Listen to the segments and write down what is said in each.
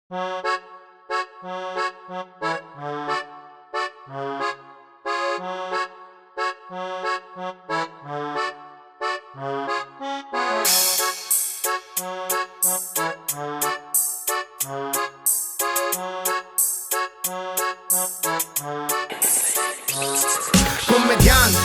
Komedjan,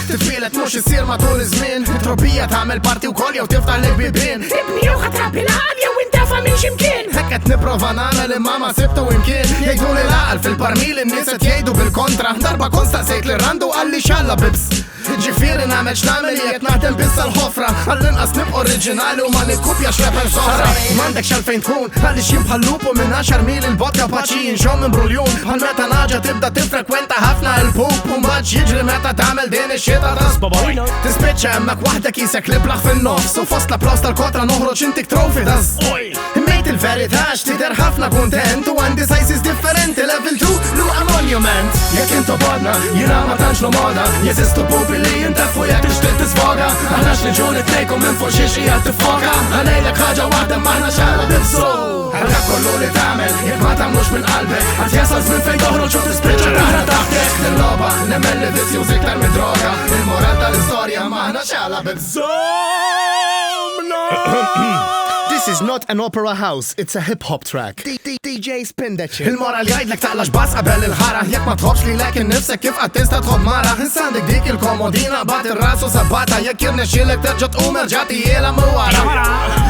titfilet mux isir matul iż-żmien. Trobbija tagħmel parti wkoll jew tiftaħ lek bibien. Ibni jew ħatrabbi l-għal jew intefa' minn x'imkien. Hekk qed nipprova nagħmel imma ma sibtu imkien. Jgħiduli l-aqal fil-parmil in-nies qed jgħidu bil-kontra. Darba konstaqsejt li randu qalli xalla bibs. Ġifieri nagħmel x'nagħmel jekk naħdem biss l-ħofra. Għall-inqas nibqa' oriġinali u ma nikkupjax rapper soħra. M'għandek x'għalfejn tkun għaliex jien bħal lupu minn 10 mil il-vodka paċi jinxomm minn bruljun. Bħal meta naġa tibda tifrekwenta ħafna il-pup u mbagħad jiġri meta tagħmel din ix-xita tas-babajna. Tispiċċa hemmhekk waħda kisek li blaħ fin-nofs u fost l-applaws tal-kotra noħroġ intik trofi das. Immejt il-verità x'tidher ħafna kuntent u għandi sizes differenti level 2 luqa monument. Jekk intu bodna jiena ma tantx lu moda jeżistu pupi li jintefu jekk tixtieq tisfoga. Aħna x'niġu nitlejkom minn fuq xi xi qed tiffoka. Ħanejlek ħaġa waħda m'aħna xala bibsu. Ħarka kollu li tagħmel jekk ma tagħmlux minn qalbek għad jasal żmien fejn toħroġ u tispiċċa taħra taħtek. Lil-logħba nemmen li vizzjuż iktar minn droga. Il-moral tal-istorja m'aħna xala bibsu. This is not an opera house, it's a hip-hop track. DJ spin that shit. Il-moral jgħidlek taqlax bas qabel il-ħara. Jekk ma tħobbx li lek innifsek kif qatt tista' tħobb mara. Insandek dik il-komodina bat ir-ras u sabbata. Jekk irnexxielek terġa' tqum erġa' jiela mwara.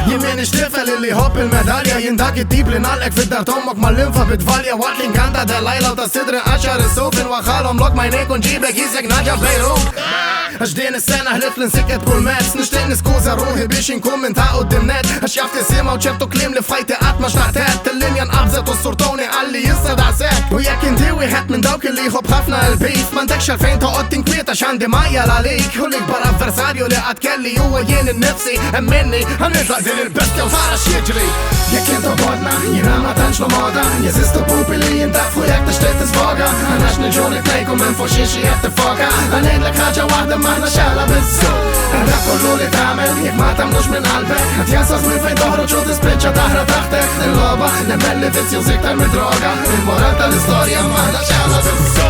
Jien m'iniex tifel illi ħobb il-medalja. Jien dak it-tip li nagħlek fid-dar tommok mal-linfa bitvalja. Waqt li nkanta Delajla u ta' sidri 10 is-sufin waħħalhom lok ma jnejn kun ġibek jisek naġa Bejrut. Għax din is-sena ħlif li nsikket kull mezz. Nixtieq niskuża ruħi biex inkun minn ta' qudiem net. Għax jaf tisimgħu ċertu kliem li f'ħajti qatt ma xtaqtet. Il-linja nqabżet u s-surtoni għalli jista' daqshekk. U jekk inti wieħed minn dawk li jħobb ħafna il-beef m'għandekx għalfejn toqgħod tinkwieta x'għandi majjal għalik. U l-ikbar avversarju li qatt kelli huwa jien innifsi hemm minni ħanitlaq din il-bestja u tara x'jiġri. Jekk intu bodna jiena ma tantx lu moda jeżistu pupi li jintafu jekk tixtieq tisfoga. Aħna x'niġu nitlejkom minn fuq xi xi qed tiffoka. Ħanejlek ħaġa waħda m'aħna xala bibsu. Dak kollu li tagħmel jekk ma tagħmlux minn qalbek ħadd jasal żmien fejn toħroġ u tispiċċa taħra taħtek. Il-logħba nemmen li vizzjuż iktar minn droga. Il-moral tal-istorja m'aħna xala bibsu.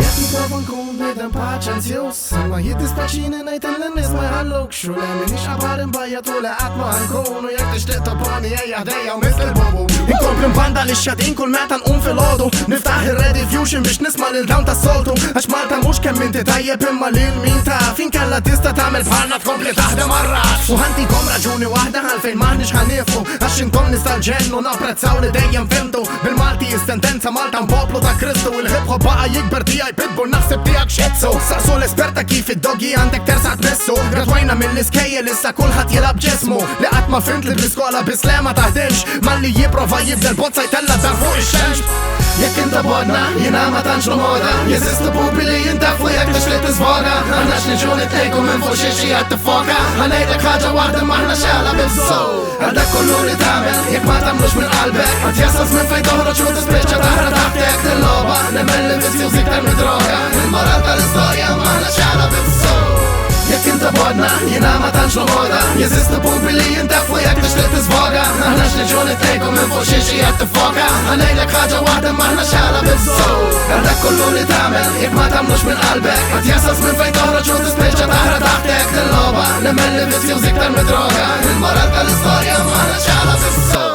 Jekk nipprova nkun bniedem paċenzjuż imma jiddispaċini ngħid lin-nies ma jħallukx u le minix qabar imbajjat u le qatt ma nkun u jekk tixtieq topponi ejja ħdejja u misl il-bobu. Inkompli mbanda li xjadin kull meta nqum filgħodu niftaħ ir-Radio Fusion biex nisma' lil dawn tas-soltu għax Malta mhux kemm inti tajjeb imma lil min taf inkella tista' tagħmel bħalna tkompli taħdem ar-ras. U ħantikom raġuni waħda għalfejn maħniex ħanifu għax intom nistal-ġennu napprezzaw li dejjem fimtu bil-Malti is-sentenza Malta poplu ta' Kristu. Il-hip-hop baqa' jikber tiegħi pitbull naħseb tiegħek xetzu. Saqsu l-esperta kif id-doggi għandek tersa tmissu. Gradwajna mill-iskejjel issa kulħadd jilab ġismu li qatt ma fimt li bl-iskola biss le ma taħdimx malli jipprova jibdel bozza jtella dar fuq ix-xemx. Jekk inta bodna jiena ma tantx lu moda jeżistu pupi li jintafu jekk tixtieq tisfoga. Aħna x'niġu nitlejkom minn fuq xi xi qed tiffoka. Ħanejlek ħaġa waħda m'aħna xala bibsu. Għal dak kollu li tagħmel jekk ma tagħmlux minn qalbek ħadd jasal żmien fejn toħroġ u tispiċċa taħra taħtek. Il-logħba nemmen li vizzjuż iktar minn droga. Il-moral tal-istorja m'aħna xala bibsu. Jekk inta bodna jiena ma tantx lu moda jeżistu pupi li jintafu jekk tixtieq tisfoga. Aħna x'niġu nitlejkom minn fuq xi xi qed tiffoka. Ħanejlek ħaġa waħda m'aħna xala bibsu. Għal dak kollu li tagħmel jekk ma tagħmlux minn qalbek ħadd jasal żmien fejn toħroġ u tispiċċa taħra taħtek. Il-logħba nemmen li vizzjuż iktar minn droga. Il-moral tal-istorja m'aħna xala bibsu.